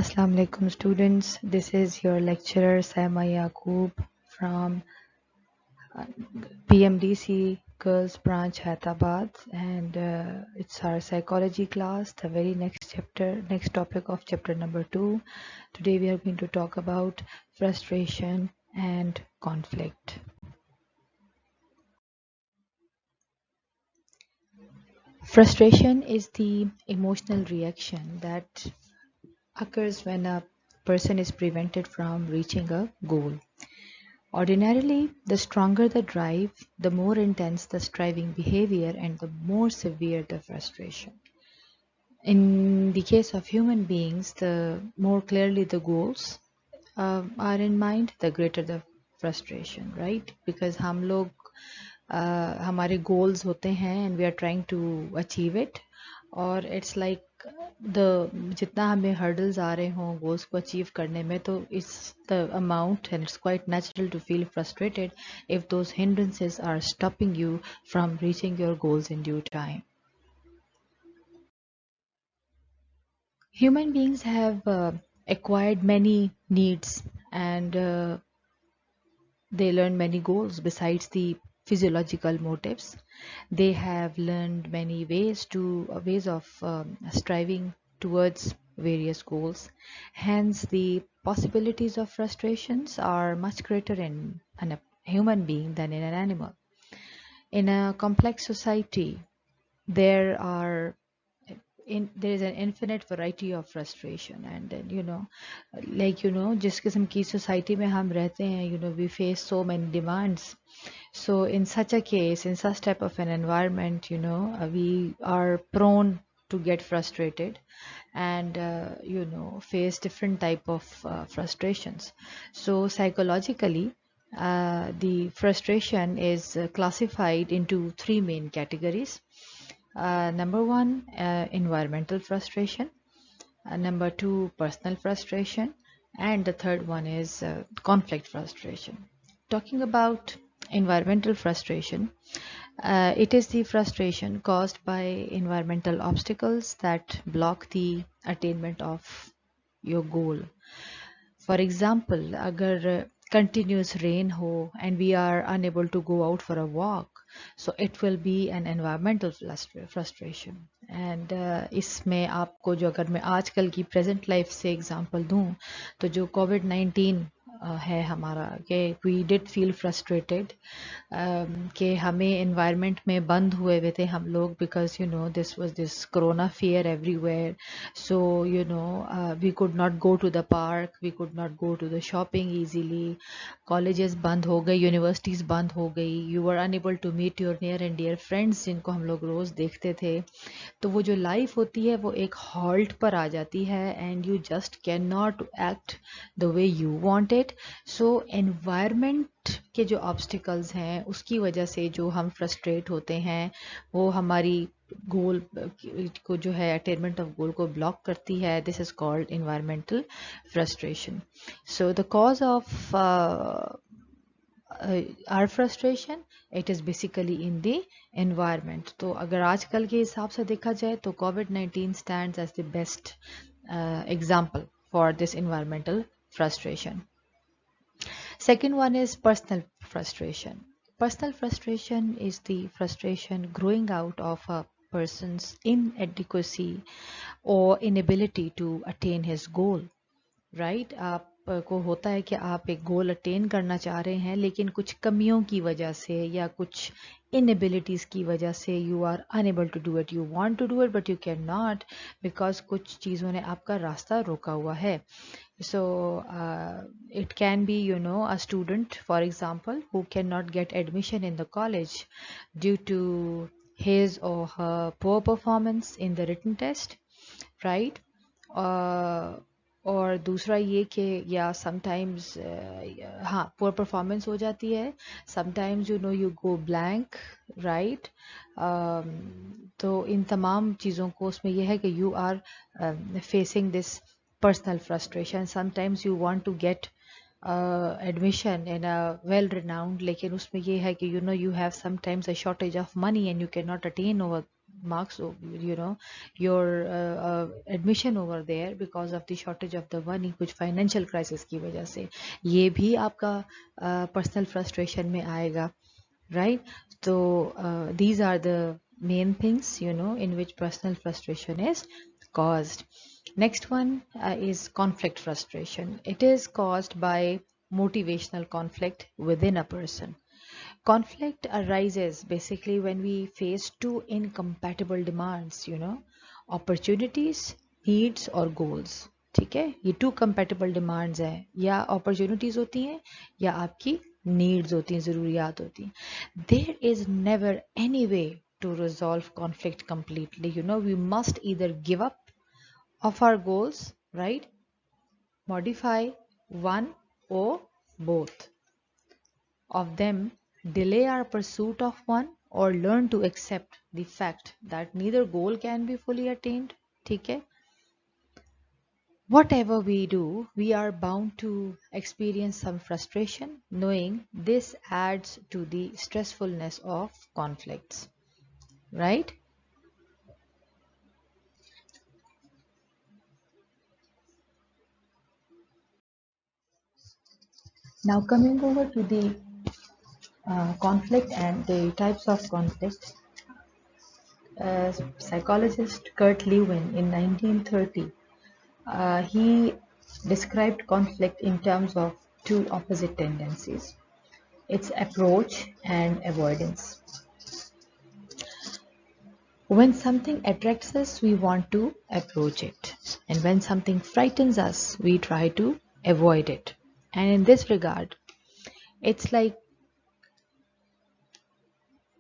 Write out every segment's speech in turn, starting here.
Assalamu alaikum students. This is your lecturer Saima Yaqoob from PMDC Girls Branch Hyderabad, and it's our psychology class, the very next topic of chapter number 2. Today we are going to talk about frustration and conflict. Frustration is the emotional reaction that occurs when a person is prevented from reaching a goal. Ordinarily, the stronger the drive, the more intense the striving behavior and the more severe the frustration. In the case of human beings, the more clearly the goals are in mind, the greater the frustration, right? Because हम लोग हमारे goals होते हैं and we are trying to achieve it, और it's like the जितना हमें hurdles आ रहे हों goals को achieve करने में, तो it's the amount and it's quite natural to feel frustrated if those hindrances are stopping you from reaching your goals in due time. Human beings have acquired many needs, and they learn many goals besides the physiological motives. They have learned many ways of striving towards various goals. Hence, the possibilities of frustrations are much greater in a human being than in an animal. In a complex society, there are there is an infinite variety of frustration, and then जिस किस्म की society में हम रहते हैं, we face so many demands. So in such a case, in such type of an environment, we are prone to get frustrated and face different type of frustrations. So psychologically, the frustration is classified into three main categories. Number one, environmental frustration. Number two, personal frustration. And the third one is conflict frustration. Talking about environmental frustration, it is the frustration caused by environmental obstacles that block the attainment of your goal. For example, अगर continuous rain हो and we are unable to go out for a walk, so it will be an environmental frustration. And इसमें आपको जो अगर मैं आजकल की present life से example दूँ, तो जो COVID-19 है हमारा, कि we did feel frustrated कि हमें environment में बंद हुए हुए थे हम लोग, because this was this corona fear everywhere. So we could not go to the park, we could not go to the shopping easily, colleges बंद हो गई, universities बंद हो गई, you were unable to meet your near and dear friends जिनको हम लोग रोज देखते थे. तो वो जो लाइफ होती है वो एक हॉल्ट पर आ जाती है and you just cannot act the way you want it. So environment के जो ऑब्स्टिकल्स हैं उसकी वजह से जो हम फ्रस्ट्रेट होते हैं, वो हमारी गोल को जो है अटेनमेंट ऑफ गोल को ब्लॉक करती है. This is called environmental frustration. So the cause of our frustration, it is basically in the environment. तो अगर आजकल के हिसाब से देखा जाए तो COVID-19 stands as the best example for this environmental frustration. Second one is personal frustration. Personal frustration is the frustration growing out of a person's inadequacy or inability to attain his goal. Right आपको होता है कि आप एक गोल attain करना चाह रहे हैं, लेकिन कुछ कमियों की वजह से या कुछ इनएबिलिटीज की वजह से you are unable to do it. You want to do it but you can not, because कुछ चीज़ों ने आपका रास्ता रोका हुआ है. So it can be a student, for example, who cannot get admission in the college due to his or her poor performance in the written test, right? और दूसरा ये कि या समटाइम्स हाँ पुअर परफॉर्मेंस हो जाती है, sometimes you go blank, right. तो इन तमाम चीज़ों को उसमें यह है कि you are facing this personal frustration. Sometimes you want to get admission in a well renowned, लेकिन उसमें ये है कि you have sometimes a shortage of money and you cannot attain over marks, your admission over there because of the shortage of the money, कुछ financial crisis की वजह से, ये भी आपका personal frustration में आएगा, right? So these are the main things, in which personal frustration is caused. Next one is conflict frustration. It is caused by motivational conflict within a person. Conflict arises basically when we face two incompatible demands, opportunities, needs और goals. ठीक है, ये two compatible demands हैं, या opportunities होती हैं या आपकी needs होती हैं, ज़रूरियात होती हैं. There is never any way to resolve conflict completely. We must either give up of our goals, right? Modify one or both of them, delay our pursuit of one, or learn to accept the fact that neither goal can be fully attained. ठीक है? Whatever we do, we are bound to experience some frustration, knowing this adds to the stressfulness of conflicts, right? Now coming over to the conflict and the types of conflict. Psychologist Kurt Lewin in 1930, he described conflict in terms of two opposite tendencies. It's approach and avoidance. When something attracts us, we want to approach it. And when something frightens us, we try to avoid it. And in this regard, it's like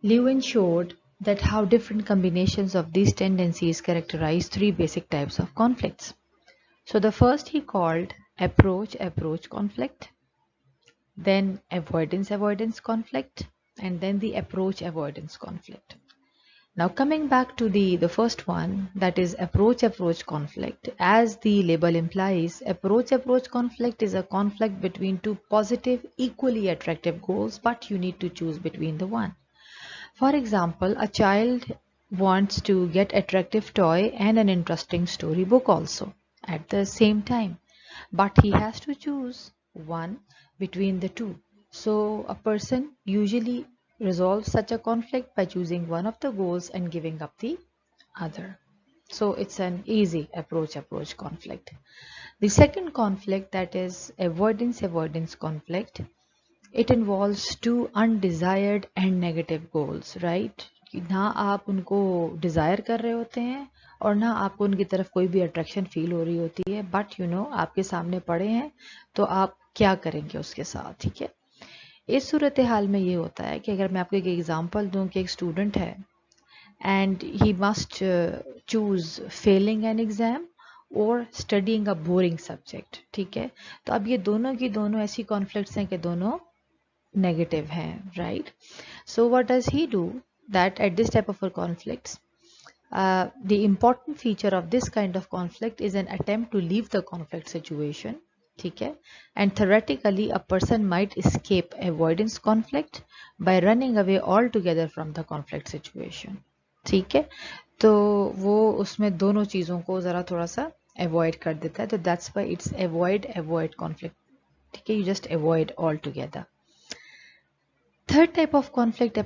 Lewin showed that how different combinations of these tendencies characterize three basic types of conflicts. So the first he called approach conflict, then avoidance conflict, and then the approach avoidance conflict. Now coming back to the first one, that is approach conflict, as the label implies, approach conflict is a conflict between two positive, equally attractive goals, but you need to choose between the one. For example, a child wants to get attractive toy and an interesting storybook also at the same time, but he has to choose one between the two. So a person usually resolves such a conflict by choosing one of the goals and giving up the other. So it's an easy approach conflict. The second conflict, that is avoidance conflict, it involves two undesired and negative goals, right? ना आप उनको desire कर रहे होते हैं और ना आपको उनकी तरफ कोई भी अट्रैक्शन फील हो रही होती है, बट आपके सामने पड़े हैं, तो आप क्या करेंगे उसके साथ. ठीक है, इस सूरत हाल में ये होता है कि अगर मैं आपको एक एग्जांपल दूं कि एक स्टूडेंट है and he must choose failing an exam और स्टडीइंग अ बोरिंग सब्जेक्ट. ठीक है, तो अब ये दोनों की दोनों ऐसी कॉन्फ्लिक्ट्स हैं कि दोनों नेगेटिव हैं, right? So what does he do that at this type of a conflicts, the important feature of this kind of conflict is an attempt to leave the conflict situation. ठीक है, and theoretically a person might escape avoidance conflict by running away altogether from the conflict situation. ठीक है, तो वो उसमें दोनों चीज़ों को ज़रा थोड़ा सा avoid कर देता है, तो that's why it's avoid conflict. ठीक है, you just avoid altogether. Third type of conflict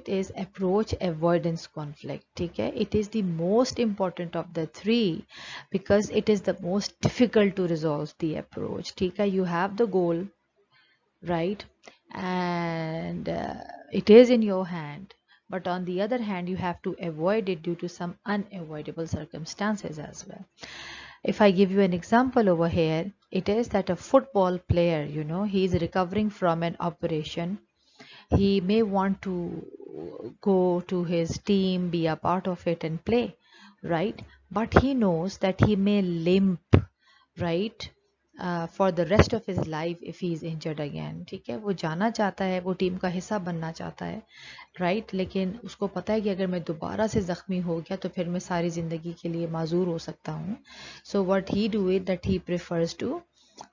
is approach avoidance conflict. ठीक है, it is the most important of the three because it is the most difficult to resolve the approach. ठीक है, you have the goal, right, and it is in your hand, but on the other hand you have to avoid it due to some unavoidable circumstances as well. If I give you an example over here, it is that a football player, he is recovering from an operation. He may want to go to his team, be a part of it and play, right? But he knows that he may limp, right, for the rest of his life if he is injured again. ठीक है, वो जाना चाहता है, वो team का हिस्सा बनना चाहता है, right? लेकिन उसको पता है कि अगर मैं दोबारा से ज़ख्मी हो गया तो फिर मैं सारी ज़िंदगी के लिए माजूर हो सकता हूँ. So what he do is that he prefers to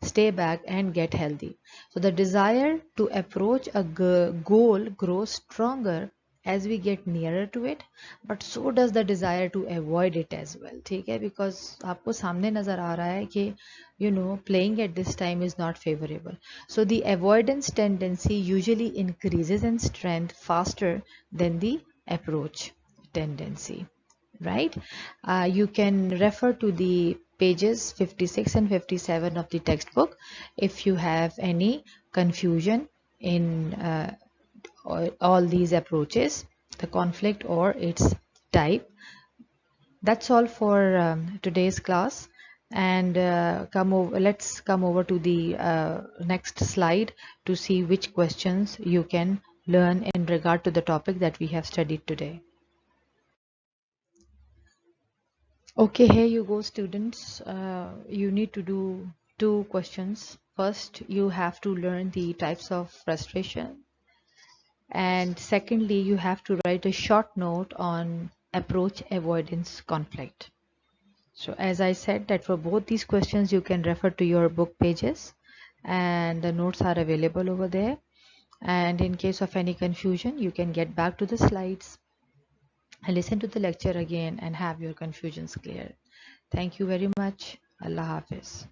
stay back and get healthy. So the desire to approach a goal grows stronger as we get nearer to it, but so does the desire to avoid it as well. ठीक है, because आपको सामने नजर आ रहा है कि playing at this time is not favorable. So the avoidance tendency usually increases in strength faster than the approach tendency, right? You can refer to the pages 56 and 57 of the textbook if you have any confusion in all these approaches, the conflict or its type. That's all for today's class. And let's come over to the next slide to see which questions you can learn in regard to the topic that we have studied today. Okay, here you go, students. You need to do two questions. First, you have to learn the types of frustration. And secondly, you have to write a short note on approach avoidance conflict. So as I said that for both these questions, you can refer to your book pages and the notes are available over there. And in case of any confusion, you can get back to the slides and listen to the lecture again and have your confusions clear. Thank you very much. Allah Hafiz.